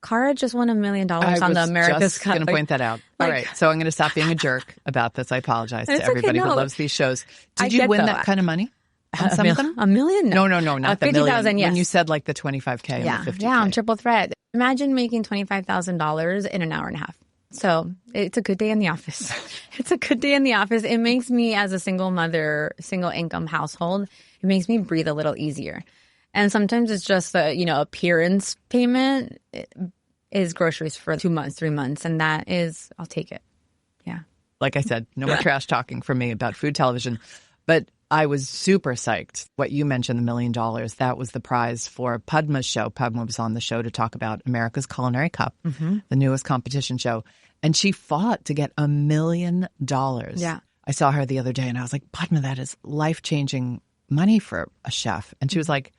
Cara just won $1 million on the America's Cup. I was going to point that out. All right. So I'm going to stop being a jerk about this. I apologize to everybody who loves these shows. Did you win that kind of money on some of them? $1 million? No, not the million. 50,000, yes. When you said like the 25K and the 50K. Yeah, I'm triple threat. Imagine making $25,000 in an hour and a half. So it's a good day in the office. It's a good day in the office. It makes me, as a single mother, single income household, it makes me breathe a little easier. And sometimes it's just appearance payment is groceries for 2 months, 3 months. And that is, I'll take it. Yeah. Like I said, no more trash talking from me about food television. But I was super psyched. What you mentioned, the $1 million, that was the prize for Padma's show. Padma was on the show to talk about America's Culinary Cup, the newest competition show. And she fought to get $1 million. Yeah. I saw her the other day and I was like, Padma, that is life-changing money for a chef. And she was like,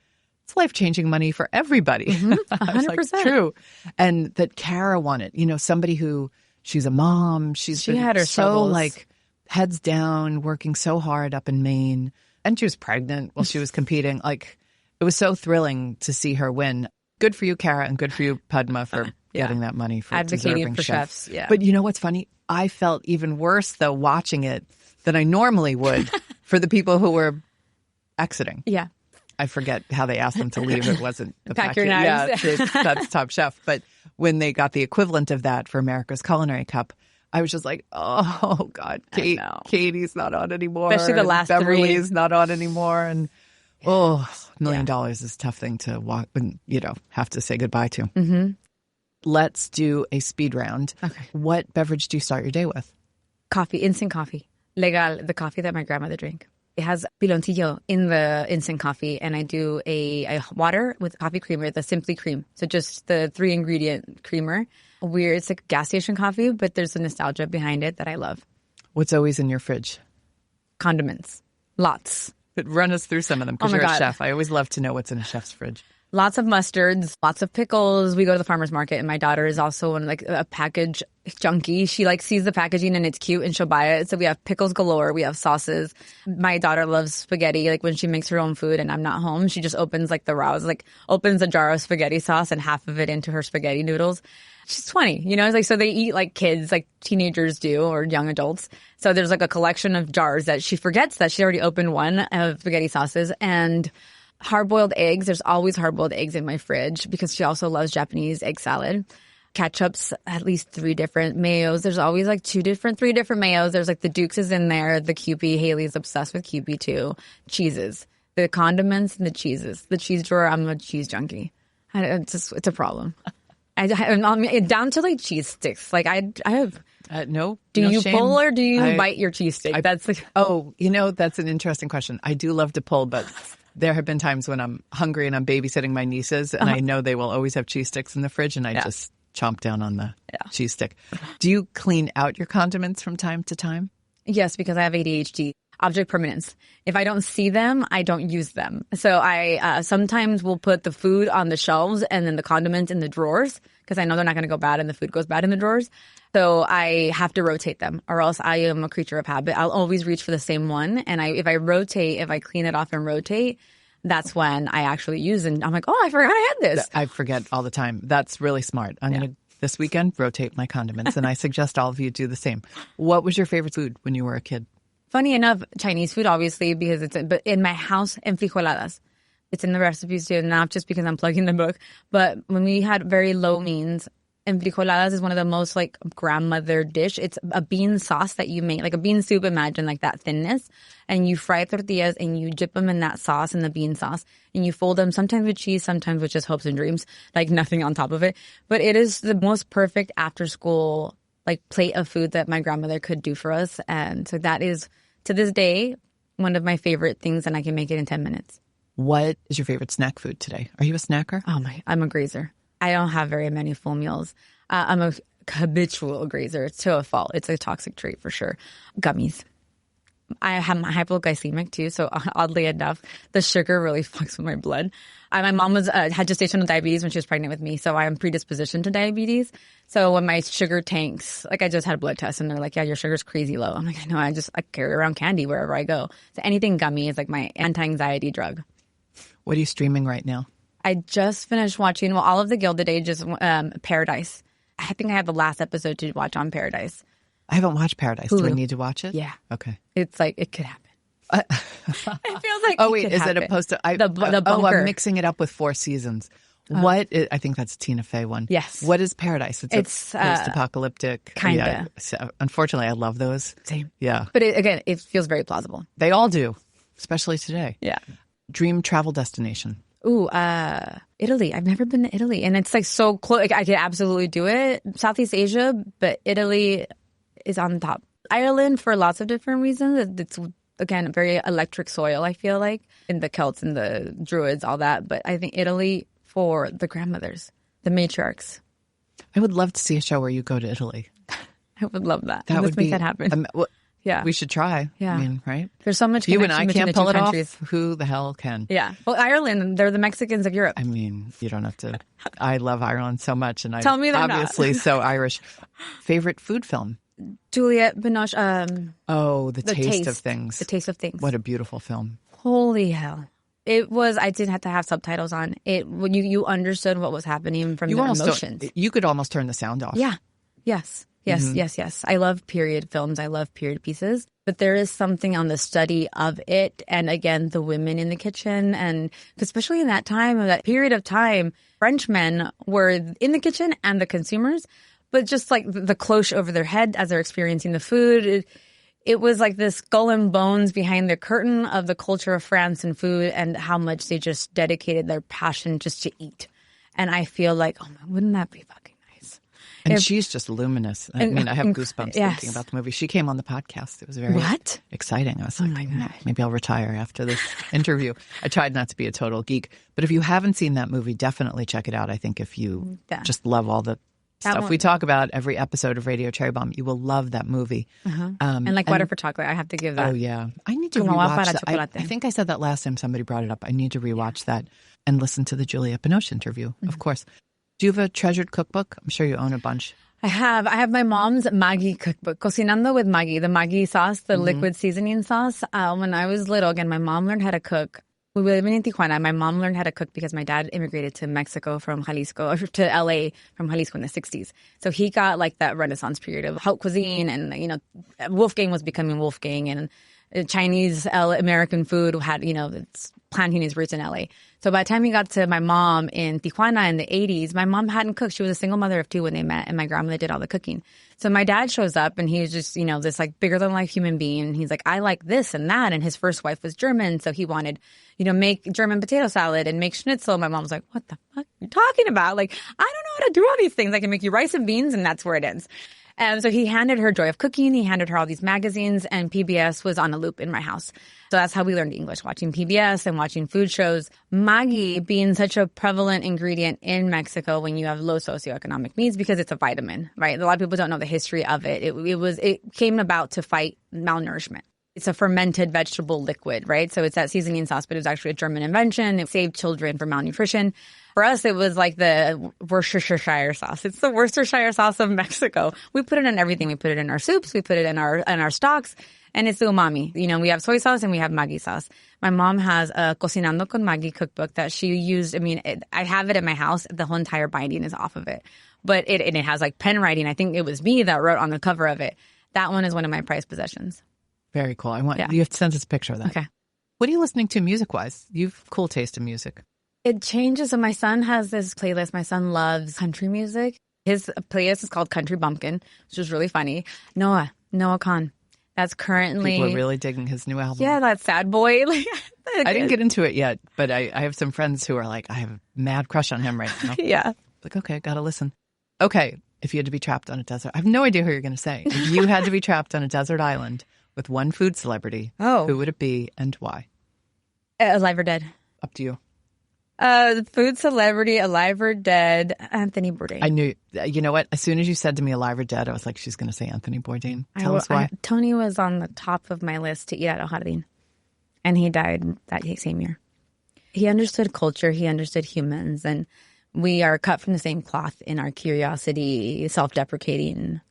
it's life-changing money for everybody. 100%. I was like, true. And that Kara won it. You know, somebody who, she's a mom. She had her so struggles. like heads down, working so hard up in Maine. And she was pregnant while she was competing. Like, it was so thrilling to see her win. Good for you, Kara, and good for you, Padma, for getting that money for advocating for chefs. chefs. Yeah. But you know what's funny? I felt even worse, though, watching it than I normally would for the people who were exiting. Yeah. I forget how they asked them to leave. It wasn't the Pack your knives. Yeah, that's Top Chef. But when they got the equivalent of that for America's Culinary Cup, I was just like, oh, God, Katie's not on anymore. Especially the last Beverly's not on anymore. And, $1 million is a tough thing to walk and, have to say goodbye to. Mm-hmm. Let's do a speed round. Okay. What beverage do you start your day with? Coffee, instant coffee. Legal, the coffee that my grandmother drank. It has piloncillo in the instant coffee, and I do a water with coffee creamer, the Simply Cream. So just the 3-ingredient creamer. Weird, it's like gas station coffee, but there's a nostalgia behind it that I love. What's always in your fridge? Condiments. Lots. But run us through some of them because you're a chef. I always love to know what's in a chef's fridge. Lots of mustards, lots of pickles. We go to the farmer's market, and my daughter is also a package junkie. She sees the packaging and it's cute and she'll buy it. So we have pickles galore. We have sauces. My daughter loves spaghetti. Like when she makes her own food and I'm not home, she just opens opens a jar of spaghetti sauce and half of it into her spaghetti noodles. She's 20, so they eat like kids, like teenagers do, or young adults. So there's a collection of jars that she forgets that she already opened one of spaghetti sauces. And hard-boiled eggs. There's always hard-boiled eggs in my fridge because she also loves Japanese egg salad. Ketchups, at least 3 different mayos. There's always 3 different mayos. There's the Duke's is in there. The Kewpie. Haley's obsessed with Kewpie too. Cheeses. The condiments and the cheeses. The cheese drawer, I'm a cheese junkie. It's a problem. Down to cheese sticks. I have... No. Do you shame. pull or do you bite your cheese stick? That's that's an interesting question. I do love to pull, but there have been times when I'm hungry and I'm babysitting my nieces and I know they will always have cheese sticks in the fridge and I just chomp down on the cheese stick. Do you clean out your condiments from time to time? Yes, because I have ADHD. Object permanence. If I don't see them, I don't use them. So I sometimes will put the food on the shelves and then the condiments in the drawers because I know they're not going to go bad and the food goes bad in the drawers. So I have to rotate them or else I am a creature of habit. I'll always reach for the same one. And if I clean it off and rotate, that's when I actually use it. And I'm like, oh, I forgot I had this. I forget all the time. That's really smart. I'm going to, this weekend, rotate my condiments. And I suggest all of you do the same. What was your favorite food when you were a kid? Funny enough, Chinese food, obviously, because but in my house, enfrijoladas. It's in the recipes too, not just because I'm plugging the book. But when we had very low means, enfrijoladas is one of the most grandmother dish. It's a bean sauce that you make, like a bean soup, imagine that thinness. And you fry tortillas and you dip them in that sauce, in the bean sauce. And you fold them sometimes with cheese, sometimes with just hopes and dreams, nothing on top of it. But it is the most perfect after school plate of food that my grandmother could do for us. And so that is, to this day, one of my favorite things, and I can make it in 10 minutes. What is your favorite snack food today? Are you a snacker? I'm a grazer. I don't have very many full meals. I'm a habitual grazer. It's to a fault. It's a toxic trait for sure. Gummies. I have hypoglycemic too, so oddly enough, the sugar really fucks with my blood. My mom had gestational diabetes when she was pregnant with me, so I am predispositioned to diabetes. So when my sugar tanks, I just had a blood test and they're like, yeah, your sugar's crazy low. I'm like, I know, I carry around candy wherever I go. So anything gummy is my anti-anxiety drug. What are you streaming right now? I just finished watching, all of the Gilded Ages, Paradise. I think I have the last episode to watch on Paradise. I haven't watched Paradise. Hulu. Do I need to watch it? Yeah. Okay. It's it could happen. It feels like oh, wait, it is happen. it opposed to... the bunker. I'm mixing it up with 4 seasons. I think that's Tina Fey one. Yes. What is Paradise? It's post-apocalyptic. Kind of. Yeah, so, unfortunately, I love those. Same. Yeah. But it feels very plausible. They all do, especially today. Yeah. Dream travel destination. Ooh, Italy. I've never been to Italy. And it's so close. I could absolutely do it. Southeast Asia, but Italy is on top. Ireland for lots of different reasons. It's again, very electric soil, I feel like, in the Celts and the Druids, all that. But I think Italy for the grandmothers, the matriarchs. I would love to see a show where you go to Italy. I would love that. That Let's would make be, that happen. Yeah. We should try. Yeah. I mean, right? There's so much you and connection I can't between pull the it two countries. off. Who the hell can? Yeah. Well, Ireland, they're the Mexicans of Europe. I mean, you don't have to. I love Ireland so much, and Tell me they're obviously not. so Irish. Favorite food film? Juliette Binoche. The Taste of Things. The Taste of Things. What a beautiful film. Holy hell. It was, I didn't have to have subtitles on. It when you understood what was happening from their emotions. You could almost turn the sound off. Yeah. Yes. Yes. I love period films. I love period pieces. But there is something on the study of it. And again, the women in the kitchen. And especially in that time, that period of time, Frenchmen were in the kitchen and the consumers. But just like the cloche over their head as they're experiencing the food. It was like this skull and bones behind the curtain of the culture of France and food and how much they just dedicated their passion just to eat. And I feel like, oh, wouldn't that be fucking nice? And she's just luminous. I mean, I have goosebumps thinking about the movie. She came on the podcast. It was very exciting. I was like, maybe I'll retire after this interview. I tried not to be a total geek. But if you haven't seen that movie, definitely check it out. I think if you just love all the stuff we talk about every episode of Radio Cherry Bomb, you will love that movie. And like Water for Chocolate, I have to give that. Oh, yeah. I need to rewatch that. I think I said that last time somebody brought it up. I need to rewatch that and listen to the Juliette Binoche interview, of course. Do you have a treasured cookbook? I'm sure you own a bunch. I have my mom's Maggi cookbook, Cocinando with Maggi, the Maggi sauce, the liquid seasoning sauce. When I was little, again, my mom learned how to cook. We were living in Tijuana. My mom learned how to cook because my dad immigrated to Mexico from Jalisco, or to LA from Jalisco in the 60s. So he got like that Renaissance period of haute cuisine, and, you know, Wolfgang was becoming Wolfgang, and Chinese American food had, you know, it's planting his roots in LA. So by the time he got to my mom in Tijuana in the 80s, my mom hadn't cooked. She was a single mother of two when they met, and my grandmother did all the cooking. So my dad shows up, and he's just, you know, this like bigger than life human being. He's like, I like this and that. And his first wife was German, so he wanted, you know, make German potato salad and make schnitzel. My mom was like, what the fuck are you talking about? Like, I don't know how to do all these things. I can make you rice and beans, and that's where it ends. And so he handed her Joy of Cooking. He handed her all these magazines, and PBS was on a loop in my house. So that's how we learned English, watching PBS and watching food shows. Maggi being such a prevalent ingredient in Mexico when you have low socioeconomic needs, because it's a vitamin, right? A lot of people don't know the history of it. It came about to fight malnourishment. It's a fermented vegetable liquid, right? So it's that seasoning sauce, but it was actually a German invention. It saved children from malnutrition. For us, it was like the Worcestershire sauce. It's the Worcestershire sauce of Mexico. We put it in everything. We put it in our soups. We put it in our stocks. And it's the umami. You know, we have soy sauce and we have Maggi sauce. My mom has a Cocinando con Maggi cookbook that she used. I mean, I have it in my house. The whole entire binding is off of it. But it has like pen writing. I think it was me that wrote on the cover of it. That one is one of my prized possessions. Very cool. You have to send us a picture of that. Okay. What are you listening to music-wise? You've cool taste in music. It changes. So my son has this playlist. My son loves country music. His playlist is called Country Bumpkin, which is really funny. Noah Khan. That's currently... People are really digging his new album. Yeah, that sad boy. I didn't get into it yet, but I have some friends who are like, I have a mad crush on him right now. Yeah. Like, okay, gotta listen. Okay, if you had to be trapped on a desert... I have no idea who you're going to say. If you had to be trapped on a desert island with one food celebrity, who would it be and why? Alive or dead. Up to you. Food celebrity, alive or dead, Anthony Bourdain. I knew, you know what? As soon as you said to me alive or dead, I was like, she's going to say Anthony Bourdain. Tell us why. Tony was on the top of my list to eat at El Jardín, and he died that same year. He understood culture. He understood humans, and we are cut from the same cloth in our curiosity, self-deprecating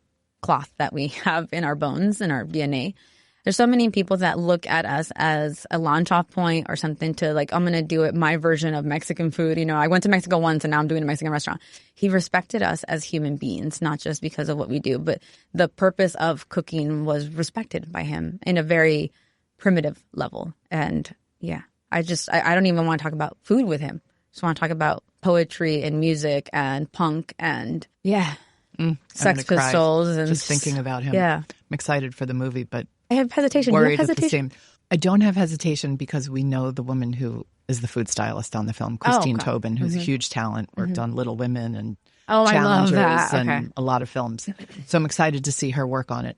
cloth that we have in our bones and our DNA. There's so many people that look at us as a launch off point or something to like, I'm going to do it my version of Mexican food. You know, I went to Mexico once and now I'm doing a Mexican restaurant. He respected us as human beings, not just because of what we do, but the purpose of cooking was respected by him in a very primitive level. And yeah, I don't even want to talk about food with him. I just want to talk about poetry and music and punk and Sex Pistols. And just thinking about him. Yeah. I'm excited for the movie, but I have hesitation. Worried you have hesitation? At the same. I don't have hesitation because we know the woman who is the food stylist on the film, Christine Tobin, who's a huge talent, worked on Little Women and Challengers and a lot of films. So I'm excited to see her work on it.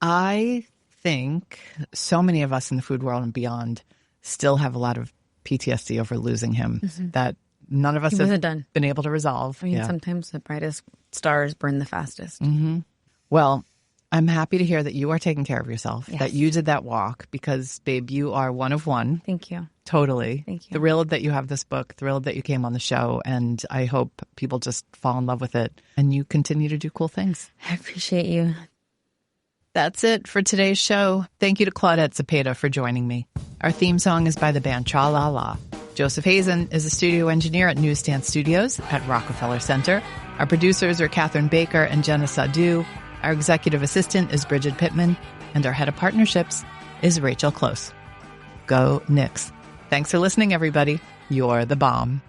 I think so many of us in the food world and beyond still have a lot of PTSD over losing him that none of us have been able to resolve. I mean, sometimes the brightest stars burn the fastest. Well, I'm happy to hear that you are taking care of yourself, that you did that walk because, babe, you are one of one. Thank you. Totally. Thank you. Thrilled that you have this book, thrilled that you came on the show, and I hope people just fall in love with it and you continue to do cool things. I appreciate you. That's it for today's show. Thank you to Claudette Zepeda for joining me. Our theme song is by the band Cha La La. Joseph Hazen is a studio engineer at Newsstand Studios at Rockefeller Center. Our producers are Catherine Baker and Jenna Sadu. Our executive assistant is Bridget Pittman. And our head of partnerships is Rachel Close. Go Knicks. Thanks for listening, everybody. You're the bomb.